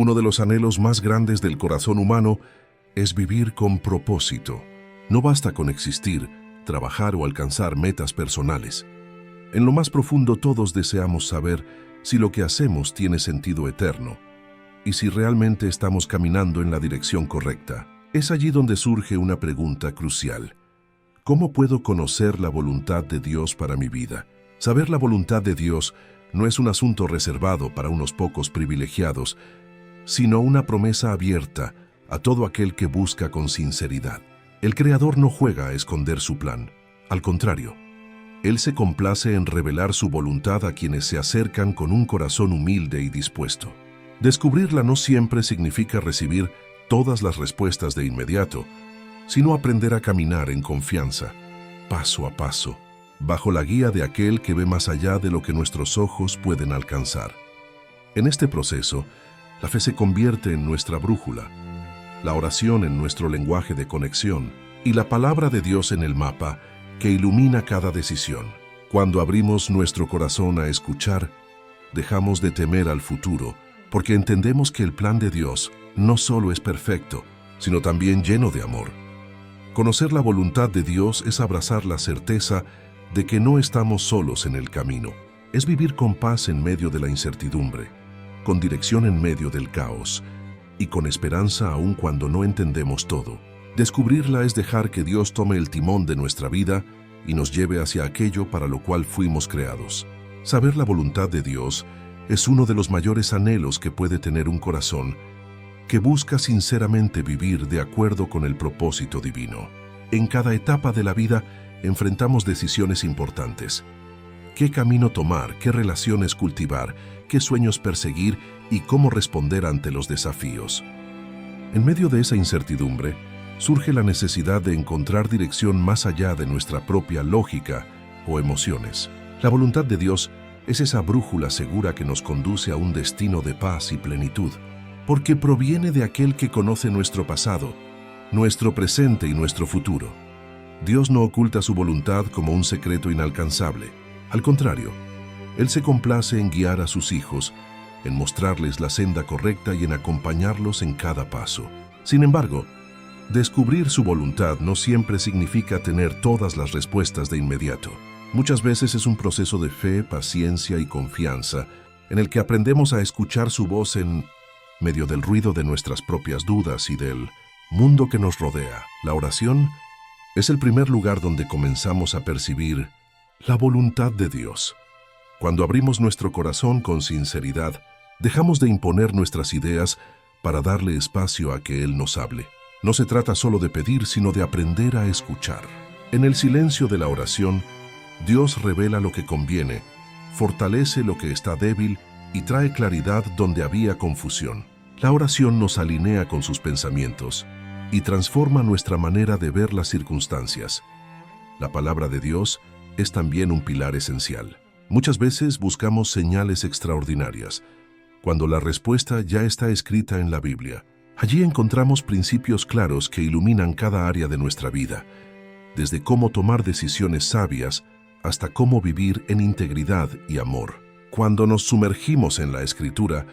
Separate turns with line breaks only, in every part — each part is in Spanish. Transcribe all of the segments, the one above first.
Uno de los anhelos más grandes del corazón humano es vivir con propósito. No basta con existir, trabajar o alcanzar metas personales. En lo más profundo todos deseamos saber si lo que hacemos tiene sentido eterno y si realmente estamos caminando en la dirección correcta. Es allí donde surge una pregunta crucial. ¿Cómo puedo conocer la voluntad de Dios para mi vida? Saber la voluntad de Dios no es un asunto reservado para unos pocos privilegiados, sino una promesa abierta a todo aquel que busca con sinceridad. El Creador no juega a esconder su plan. Al contrario, Él se complace en revelar su voluntad a quienes se acercan con un corazón humilde y dispuesto. Descubrirla no siempre significa recibir todas las respuestas de inmediato, sino aprender a caminar en confianza, paso a paso, bajo la guía de aquel que ve más allá de lo que nuestros ojos pueden alcanzar. En este proceso, la fe se convierte en nuestra brújula, la oración en nuestro lenguaje de conexión y la palabra de Dios en el mapa que ilumina cada decisión. Cuando abrimos nuestro corazón a escuchar, dejamos de temer al futuro, porque entendemos que el plan de Dios no solo es perfecto, sino también lleno de amor. Conocer la voluntad de Dios es abrazar la certeza de que no estamos solos en el camino. Es vivir con paz en medio de la incertidumbre, con dirección en medio del caos y con esperanza aun cuando no entendemos todo. Descubrirla es dejar que Dios tome el timón de nuestra vida y nos lleve hacia aquello para lo cual fuimos creados. Saber la voluntad de Dios es uno de los mayores anhelos que puede tener un corazón que busca sinceramente vivir de acuerdo con el propósito divino. En cada etapa de la vida enfrentamos decisiones importantes. ¿Qué camino tomar? ¿Qué relaciones cultivar? ¿Qué sueños perseguir? ¿Y cómo responder ante los desafíos? En medio de esa incertidumbre, surge la necesidad de encontrar dirección más allá de nuestra propia lógica o emociones. La voluntad de Dios es esa brújula segura que nos conduce a un destino de paz y plenitud, porque proviene de aquel que conoce nuestro pasado, nuestro presente y nuestro futuro. Dios no oculta su voluntad como un secreto inalcanzable. Al contrario, Él se complace en guiar a sus hijos, en mostrarles la senda correcta y en acompañarlos en cada paso. Sin embargo, descubrir su voluntad no siempre significa tener todas las respuestas de inmediato. Muchas veces es un proceso de fe, paciencia y confianza, en el que aprendemos a escuchar su voz en medio del ruido de nuestras propias dudas y del mundo que nos rodea. La oración es el primer lugar donde comenzamos a percibir la voluntad de Dios. Cuando abrimos nuestro corazón con sinceridad, dejamos de imponer nuestras ideas para darle espacio a que Él nos hable. No se trata solo de pedir, sino de aprender a escuchar. En el silencio de la oración, Dios revela lo que conviene, fortalece lo que está débil y trae claridad donde había confusión. La oración nos alinea con sus pensamientos y transforma nuestra manera de ver las circunstancias. La palabra de Dios es también un pilar esencial. Muchas veces buscamos señales extraordinarias, cuando la respuesta ya está escrita en la Biblia. Allí encontramos principios claros que iluminan cada área de nuestra vida, desde cómo tomar decisiones sabias hasta cómo vivir en integridad y amor. Cuando nos sumergimos en la Escritura,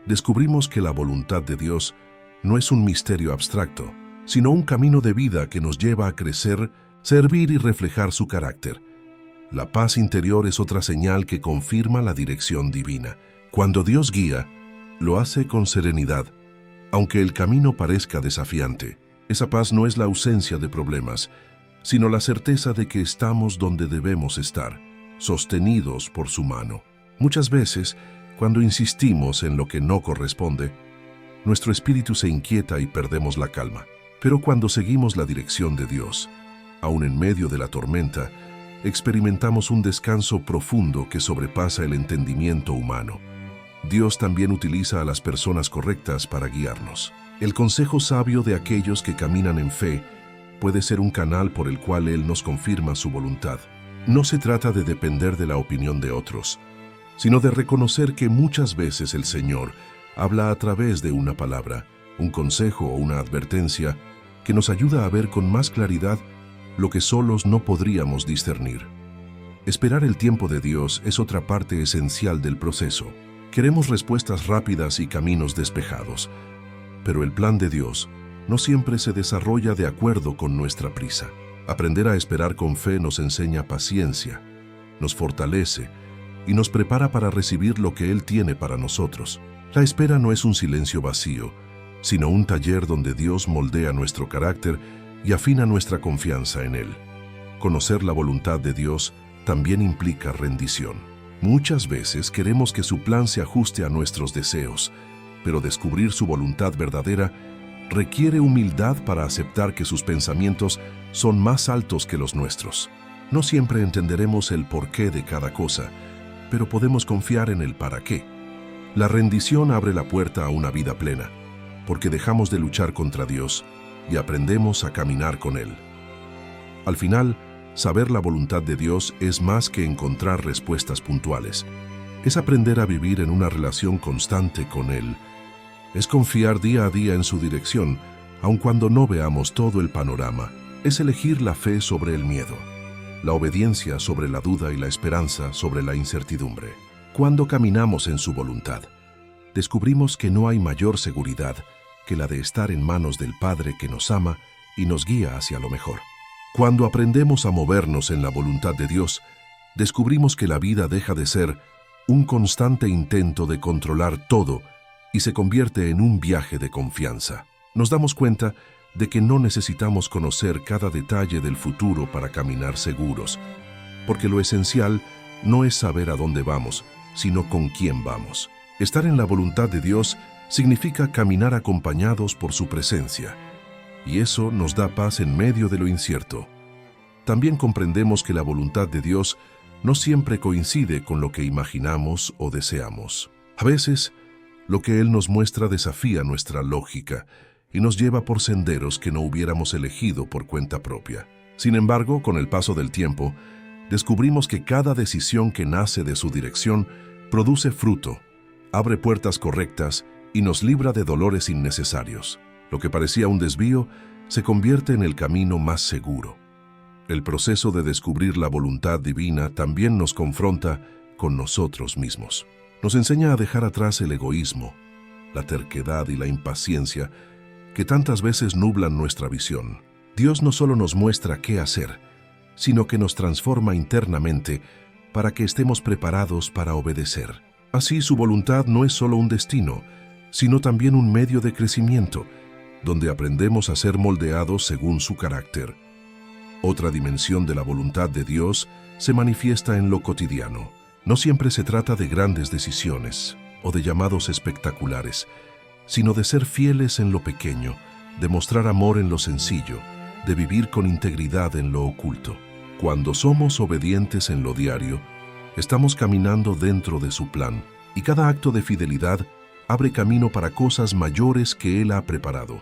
descubrimos que la voluntad de Dios no es un misterio abstracto, sino un camino de vida que nos lleva a crecer, servir y reflejar su carácter. La paz interior es otra señal que confirma la dirección divina. Cuando Dios guía, lo hace con serenidad, aunque el camino parezca desafiante. Esa paz no es la ausencia de problemas, sino la certeza de que estamos donde debemos estar, sostenidos por su mano. Muchas veces, cuando insistimos en lo que no corresponde, nuestro espíritu se inquieta y perdemos la calma. Pero cuando seguimos la dirección de Dios, aun en medio de la tormenta, experimentamos un descanso profundo que sobrepasa el entendimiento humano. Dios también utiliza a las personas correctas para guiarnos. El consejo sabio de aquellos que caminan en fe puede ser un canal por el cual Él nos confirma su voluntad. No se trata de depender de la opinión de otros, sino de reconocer que muchas veces el Señor habla a través de una palabra, un consejo o una advertencia que nos ayuda a ver con más claridad lo que solos no podríamos discernir. Esperar el tiempo de Dios es otra parte esencial del proceso. Queremos respuestas rápidas y caminos despejados, pero el plan de Dios no siempre se desarrolla de acuerdo con nuestra prisa. Aprender a esperar con fe nos enseña paciencia, nos fortalece y nos prepara para recibir lo que Él tiene para nosotros. La espera no es un silencio vacío, sino un taller donde Dios moldea nuestro carácter y afina nuestra confianza en Él. Conocer la voluntad de Dios también implica rendición. Muchas veces queremos que su plan se ajuste a nuestros deseos, pero descubrir su voluntad verdadera requiere humildad para aceptar que sus pensamientos son más altos que los nuestros. No siempre entenderemos el porqué de cada cosa, pero podemos confiar en el para qué. La rendición abre la puerta a una vida plena, porque dejamos de luchar contra Dios y aprendemos a caminar con Él. Al final, saber la voluntad de Dios es más que encontrar respuestas puntuales. Es aprender a vivir en una relación constante con Él. Es confiar día a día en su dirección, aun cuando no veamos todo el panorama. Es elegir la fe sobre el miedo, la obediencia sobre la duda y la esperanza sobre la incertidumbre. Cuando caminamos en su voluntad, descubrimos que no hay mayor seguridad que la de estar en manos del Padre que nos ama y nos guía hacia lo mejor. Cuando aprendemos a movernos en la voluntad de Dios, descubrimos que la vida deja de ser un constante intento de controlar todo y se convierte en un viaje de confianza. Nos damos cuenta de que no necesitamos conocer cada detalle del futuro para caminar seguros, porque lo esencial no es saber a dónde vamos, sino con quién vamos. Estar en la voluntad de Dios significa caminar acompañados por su presencia, y eso nos da paz en medio de lo incierto. También comprendemos que la voluntad de Dios no siempre coincide con lo que imaginamos o deseamos. A veces, lo que Él nos muestra desafía nuestra lógica y nos lleva por senderos que no hubiéramos elegido por cuenta propia. Sin embargo, con el paso del tiempo, descubrimos que cada decisión que nace de su dirección produce fruto, abre puertas correctas y nos libra de dolores innecesarios. Lo que parecía un desvío se convierte en el camino más seguro. El proceso de descubrir la voluntad divina también nos confronta con nosotros mismos. Nos enseña a dejar atrás el egoísmo, la terquedad y la impaciencia que tantas veces nublan nuestra visión. Dios no solo nos muestra qué hacer, sino que nos transforma internamente para que estemos preparados para obedecer. Así, su voluntad no es solo un destino, sino también un medio de crecimiento, donde aprendemos a ser moldeados según su carácter. Otra dimensión de la voluntad de Dios se manifiesta en lo cotidiano. No siempre se trata de grandes decisiones o de llamados espectaculares, sino de ser fieles en lo pequeño, de mostrar amor en lo sencillo, de vivir con integridad en lo oculto. Cuando somos obedientes en lo diario, estamos caminando dentro de su plan, y cada acto de fidelidad abre camino para cosas mayores que Él ha preparado.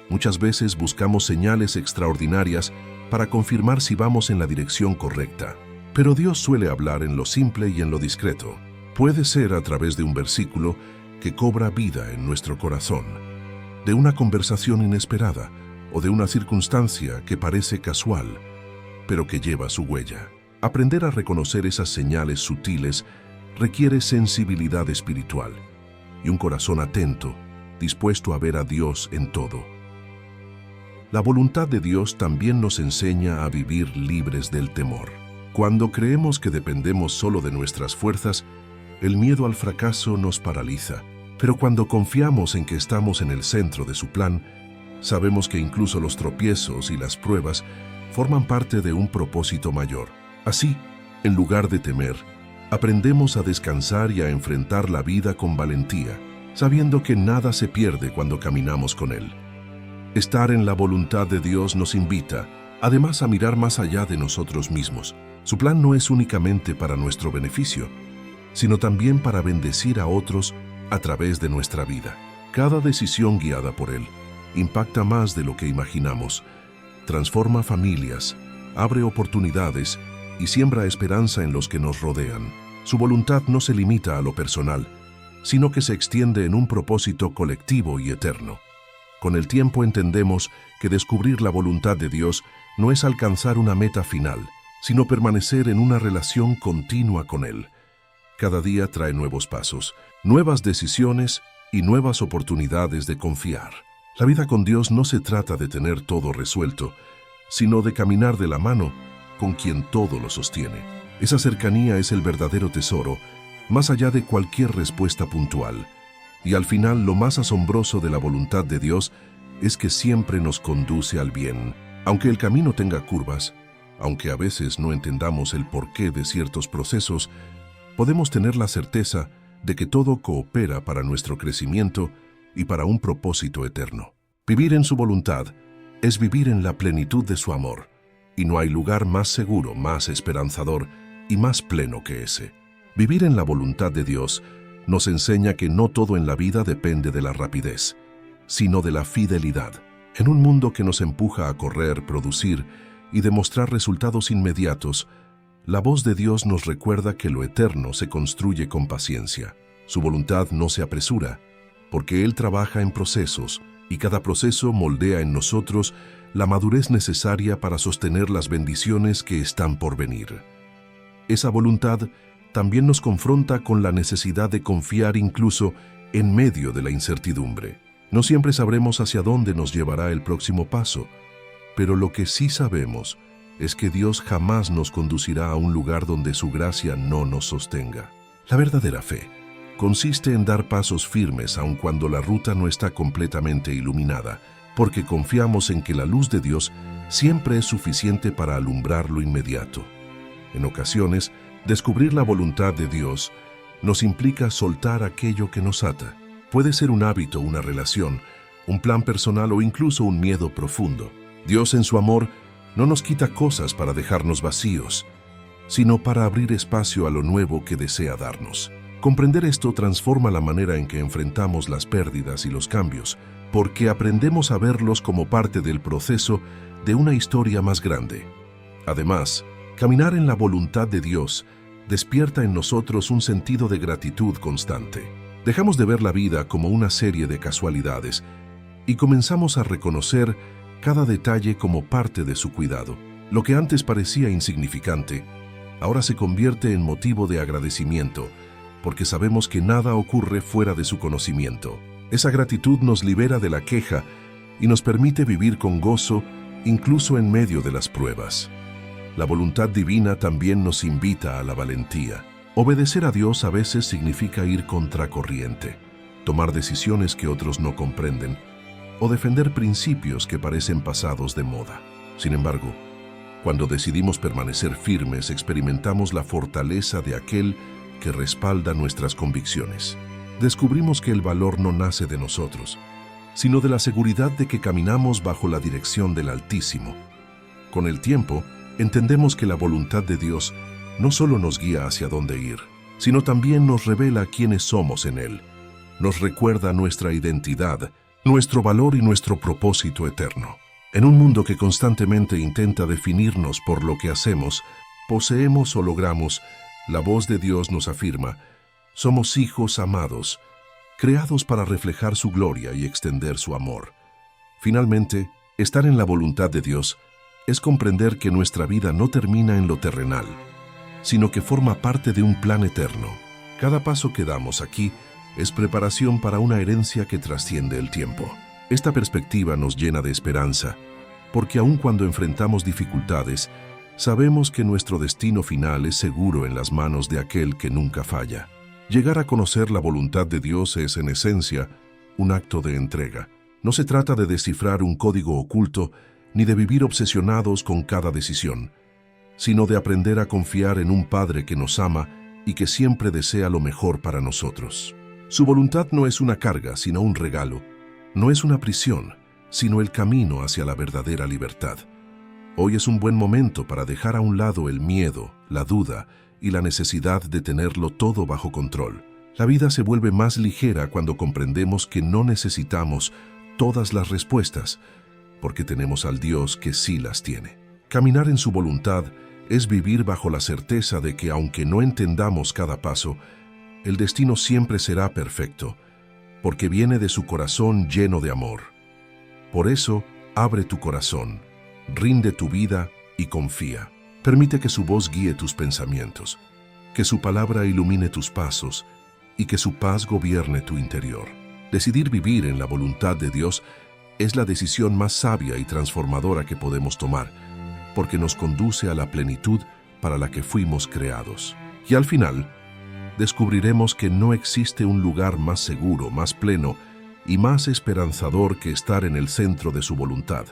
Muchas veces buscamos señales extraordinarias para confirmar si vamos en la dirección correcta. Pero Dios suele hablar en lo simple y en lo discreto. Puede ser a través de un versículo que cobra vida en nuestro corazón, de una conversación inesperada o de una circunstancia que parece casual, pero que lleva su huella. Aprender a reconocer esas señales sutiles requiere sensibilidad espiritual y un corazón atento, dispuesto a ver a Dios en todo. La voluntad de Dios también nos enseña a vivir libres del temor. Cuando creemos que dependemos solo de nuestras fuerzas, el miedo al fracaso nos paraliza. Pero cuando confiamos en que estamos en el centro de su plan, sabemos que incluso los tropiezos y las pruebas forman parte de un propósito mayor. Así, en lugar de temer, aprendemos a descansar y a enfrentar la vida con valentía, sabiendo que nada se pierde cuando caminamos con Él. Estar en la voluntad de Dios nos invita, además, a mirar más allá de nosotros mismos. Su plan no es únicamente para nuestro beneficio, sino también para bendecir a otros a través de nuestra vida. Cada decisión guiada por Él impacta más de lo que imaginamos, transforma familias, abre oportunidades y siembra esperanza en los que nos rodean. Su voluntad no se limita a lo personal, sino que se extiende en un propósito colectivo y eterno. Con el tiempo entendemos que descubrir la voluntad de Dios no es alcanzar una meta final, sino permanecer en una relación continua con Él. Cada día trae nuevos pasos, nuevas decisiones y nuevas oportunidades de confiar. La vida con Dios no se trata de tener todo resuelto, sino de caminar de la mano con quien todo lo sostiene. Esa cercanía es el verdadero tesoro, más allá de cualquier respuesta puntual. Y al final, lo más asombroso de la voluntad de Dios es que siempre nos conduce al bien. Aunque el camino tenga curvas, aunque a veces no entendamos el porqué de ciertos procesos, podemos tener la certeza de que todo coopera para nuestro crecimiento y para un propósito eterno. Vivir en su voluntad es vivir en la plenitud de su amor, y no hay lugar más seguro, más esperanzador y más pleno que ese. Vivir en la voluntad de Dios nos enseña que no todo en la vida depende de la rapidez, sino de la fidelidad. En un mundo que nos empuja a correr, producir y demostrar resultados inmediatos, la voz de Dios nos recuerda que lo eterno se construye con paciencia. Su voluntad no se apresura, porque Él trabaja en procesos, y cada proceso moldea en nosotros la madurez necesaria para sostener las bendiciones que están por venir. Esa voluntad también nos confronta con la necesidad de confiar incluso en medio de la incertidumbre. No siempre sabremos hacia dónde nos llevará el próximo paso, pero lo que sí sabemos es que Dios jamás nos conducirá a un lugar donde su gracia no nos sostenga. La verdadera fe consiste en dar pasos firmes aun cuando la ruta no está completamente iluminada, porque confiamos en que la luz de Dios siempre es suficiente para alumbrar lo inmediato. En ocasiones, descubrir la voluntad de Dios nos implica soltar aquello que nos ata. Puede ser un hábito, una relación, un plan personal o incluso un miedo profundo. Dios en su amor no nos quita cosas para dejarnos vacíos, sino para abrir espacio a lo nuevo que desea darnos. Comprender esto transforma la manera en que enfrentamos las pérdidas y los cambios, porque aprendemos a verlos como parte del proceso de una historia más grande. Además, caminar en la voluntad de Dios despierta en nosotros un sentido de gratitud constante. Dejamos de ver la vida como una serie de casualidades y comenzamos a reconocer cada detalle como parte de su cuidado. Lo que antes parecía insignificante, ahora se convierte en motivo de agradecimiento, porque sabemos que nada ocurre fuera de su conocimiento. Esa gratitud nos libera de la queja y nos permite vivir con gozo incluso en medio de las pruebas. La voluntad divina también nos invita a la valentía. Obedecer a Dios a veces significa ir contracorriente, tomar decisiones que otros no comprenden o defender principios que parecen pasados de moda. Sin embargo, cuando decidimos permanecer firmes, experimentamos la fortaleza de aquel que respalda nuestras convicciones. Descubrimos que el valor no nace de nosotros, sino de la seguridad de que caminamos bajo la dirección del Altísimo. Con el tiempo, entendemos que la voluntad de Dios no solo nos guía hacia dónde ir, sino también nos revela quiénes somos en Él. Nos recuerda nuestra identidad, nuestro valor y nuestro propósito eterno. En un mundo que constantemente intenta definirnos por lo que hacemos, poseemos o logramos, la voz de Dios nos afirma: somos hijos amados, creados para reflejar su gloria y extender su amor. Finalmente, estar en la voluntad de Dios es comprender que nuestra vida no termina en lo terrenal, sino que forma parte de un plan eterno. Cada paso que damos aquí es preparación para una herencia que trasciende el tiempo. Esta perspectiva nos llena de esperanza, porque aun cuando enfrentamos dificultades, sabemos que nuestro destino final es seguro en las manos de aquel que nunca falla. Llegar a conocer la voluntad de Dios es, en esencia, un acto de entrega. No se trata de descifrar un código oculto ni de vivir obsesionados con cada decisión, sino de aprender a confiar en un Padre que nos ama y que siempre desea lo mejor para nosotros. Su voluntad no es una carga, sino un regalo. No es una prisión, sino el camino hacia la verdadera libertad. Hoy es un buen momento para dejar a un lado el miedo, la duda y la necesidad de tenerlo todo bajo control. La vida se vuelve más ligera cuando comprendemos que no necesitamos todas las respuestas, porque tenemos al Dios que sí las tiene. Caminar en su voluntad es vivir bajo la certeza de que, aunque no entendamos cada paso, el destino siempre será perfecto, porque viene de su corazón lleno de amor. Por eso, abre tu corazón, rinde tu vida y confía. Permite que su voz guíe tus pensamientos, Que su palabra ilumine tus pasos y que su paz gobierne tu interior. Decidir vivir en la voluntad de Dios es la decisión más sabia y transformadora que podemos tomar, porque nos conduce a la plenitud para la que fuimos creados. Y al final, descubriremos que no existe un lugar más seguro, más pleno y más esperanzador que estar en el centro de su voluntad.